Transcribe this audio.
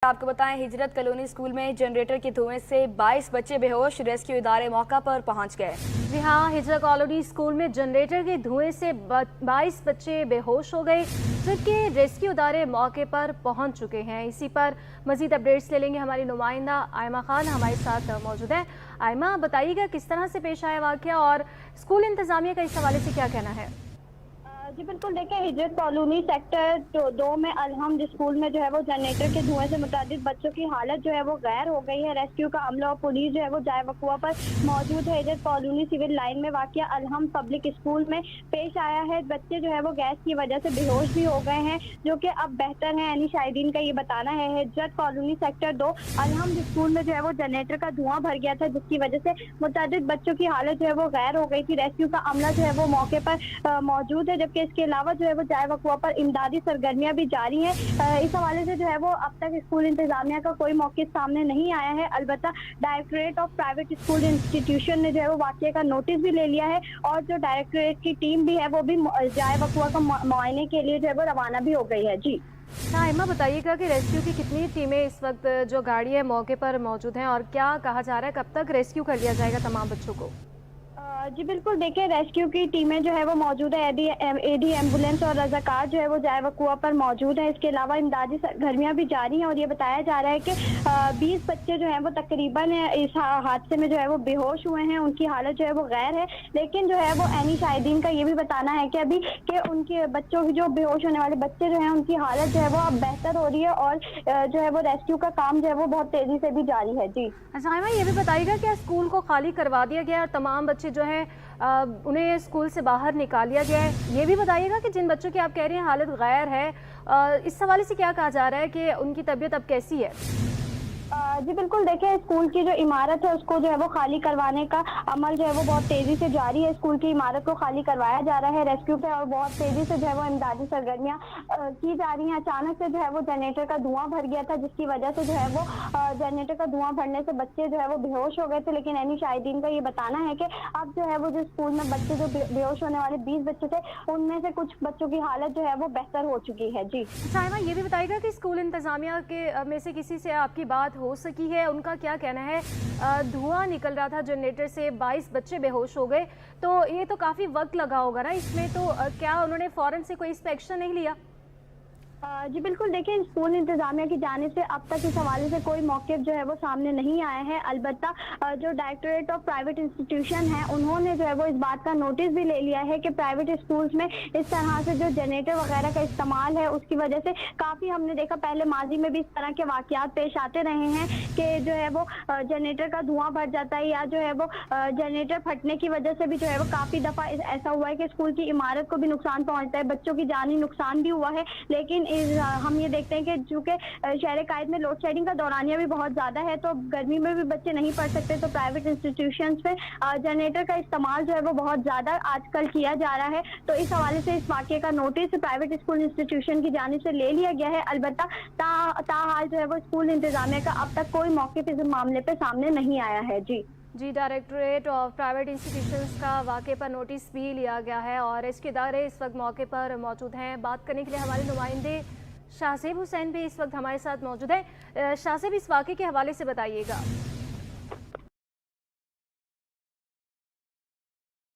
आपको बताएं, हिजरत कॉलोनी स्कूल में जनरेटर के धुएं से 22 बच्चे बेहोश, रेस्क्यू इदारे मौका पर पहुंच गए। जी हाँ, हिजरत कॉलोनी स्कूल में जनरेटर के धुएं से 22 बच्चे बेहोश हो गए, जबकि रेस्क्यू इदारे मौके पर पहुंच चुके हैं। इसी पर मजीद अपडेट्स ले लेंगे हमारी नुमाइंदा आयमा खान हमारे साथ मौजूद है। आयमा, बताइएगा किस तरह से पेश आया वाकया और स्कूल इंतजामिया का इस हवाले से क्या कहना है? जी बिल्कुल, देखिए हिजरत कॉलोनी सेक्टर 2 में अलहम्द स्कूल में जो है वो जनरेटर के धुएं से मुतादिद बच्चों की हालत जो है वो गैर हो गई है। रेस्क्यू का अमला और पुलिस जो है वो जाए वकुआ पर मौजूद है। हिजरत कॉलोनी सिविल लाइन में वाक़िया अलहम्द पब्लिक स्कूल में पेश आया है। बच्चे जो है वो गैस की वजह से बेहोश भी हो गए हैं, जो कि अब बेहतर है। यानी शाहिदीन का ये बताना है। हिजरत कॉलोनी सेक्टर 2 अलहम्द स्कूल में जो है वो जनरेटर का धुआं भर गया था, जिसकी वजह से मुतादिद बच्चों की हालत जो है वो गैर हो गई थी। रेस्क्यू का अमला जो है वो मौके पर मौजूद है, जबकि इसके अलावा जो है वो जाए वकुआ पर इमदादी सरगर्मियां भी जारी हैं। इस हवाले से जो है वो अब तक स्कूल इंतजामिया का कोई मौक़िफ़ सामने नहीं आया है। अलबत्ता directorate of private school institution ने जो है वो वाक़ये का नोटिस भी ले लिया है और जो डायरेक्टरेट की टीम भी है वो भी जाए वकुआ का मुआयने के लिए जो है वो रवाना भी हो गई है। जी आयमा, बताइएगा कि रेस्क्यू की कितनी टीमें इस वक्त जो गाड़ी है मौके पर मौजूद हैं और क्या कहा जा रहा है, कब तक रेस्क्यू कर लिया जाएगा तमाम बच्चों को? जी बिल्कुल, देखिए रेस्क्यू की टीमें जो है वो मौजूद है। एडी एम्बुलेंस और रज़ाकार जो है वो जाए वकुआ पर मौजूद है। इसके अलावा इमदादी सरगर्मियाँ भी जारी हैं और ये बताया जा रहा है कि 20 बच्चे जो हैं वो तकरीबन इस हादसे में जो है वो बेहोश हुए हैं। उनकी हालत जो है वो गैर है, लेकिन जो है वो एनी शाहिदीन का ये भी बताना है कि अभी के उनके बच्चों की जो बेहोश होने वाले बच्चे जो हैं उनकी हालत जो है वो अब बेहतर हो रही है और जो है वो रेस्क्यू का काम जो है वो बहुत तेज़ी से भी जारी है। जी अच्छा आयमा, ये भी बताइएगा क्या स्कूल को खाली करवा दिया गया और तमाम बच्चे जो है उन्हें स्कूल से बाहर निकाल लिया गया है? ये भी बताइएगा कि जिन बच्चों की आप कह रहे हैं हालत गैर है, इस हवाले से क्या कहा जा रहा है कि उनकी तबीयत अब कैसी है? जी बिल्कुल, देखिए स्कूल की जो इमारत है उसको जो है वो खाली करवाने का अमल जो है वो बहुत तेज़ी से जारी है। स्कूल की इमारत को खाली करवाया जा रहा है रेस्क्यू पे और बहुत तेज़ी से जो है वो इमदादी सरगर्मियाँ की जा रही हैं। अचानक से जो है वो जनरेटर का धुआं भर गया था, जिसकी वजह से जो है वो जनरेटर का धुआं भरने से बच्चे जो है वो बेहोश हो गए थे। लेकिन एनी शाहिदीन का ये बताना है कि अब जो है वो जो स्कूल में बच्चे जो बेहोश होने वाले 20 बच्चे थे, उनमें से कुछ बच्चों की हालत जो है वो बेहतर हो चुकी है। जी साइमा, ये भी बताइएगा कि स्कूल इंतजामिया के में से किसी से आपकी बात हो सकी है, उनका क्या कहना है? धुआं निकल रहा था जनरेटर से, 22 बच्चे बेहोश हो गए, तो ये तो काफ़ी वक्त लगा होगा ना इसमें, तो क्या उन्होंने फ़ौरन से कोई इंस्पेक्शन नहीं लिया? जी बिल्कुल, देखिए स्कूल इंतजामिया की जानिब से अब तक इस हवाले से कोई मौक़िफ़ जो है वो सामने नहीं आया है। अलबत्ता जो डायरेक्टरेट ऑफ प्राइवेट इंस्टीट्यूशन है उन्होंने जो है वो इस बात का नोटिस भी ले लिया है कि प्राइवेट स्कूल्स में इस तरह से जो जनरेटर वगैरह का इस्तेमाल है उसकी वजह से काफ़ी हमने देखा, पहले माजी में भी इस तरह के वाक़यात पेश आते रहे हैं कि जो है वो जनरेटर का धुआं भर जाता है या जो है वो जनरेटर फटने की वजह से भी जो है वो काफ़ी दफ़ा ऐसा हुआ है कि स्कूल की इमारत को भी नुकसान पहुँचता है, बच्चों की जानी नुकसान भी हुआ है। लेकिन हम ये देखते हैं कि चूँकि शहर कायद में लोड शेडिंग का दौरानिया भी बहुत ज़्यादा है, तो गर्मी में भी बच्चे नहीं पढ़ सकते, तो प्राइवेट इंस्टीट्यूशंस में जनरेटर का इस्तेमाल जो है वो बहुत ज़्यादा आजकल किया जा रहा है। तो इस हवाले से इस वाक़े का नोटिस प्राइवेट स्कूल इंस्टीट्यूशन की जानिब से ले लिया गया है। अलबत्ता ताहाल जो है वो स्कूल इंतजामिया का अब तक कोई मौक़िफ़ इस मामले पर सामने नहीं आया है। जी डायरेक्टरेट ऑफ प्राइवेट इंस्टीट्यूशंस का वाक़े पर नोटिस भी लिया गया है और इसके इदारे इस वक्त मौके पर मौजूद हैं। बात करने के लिए हमारे नुमाइंदे शाहज़ेब हुसैन भी इस वक्त हमारे साथ मौजूद है। शाहज़ेब, इस वाक़े के हवाले से बताइएगा।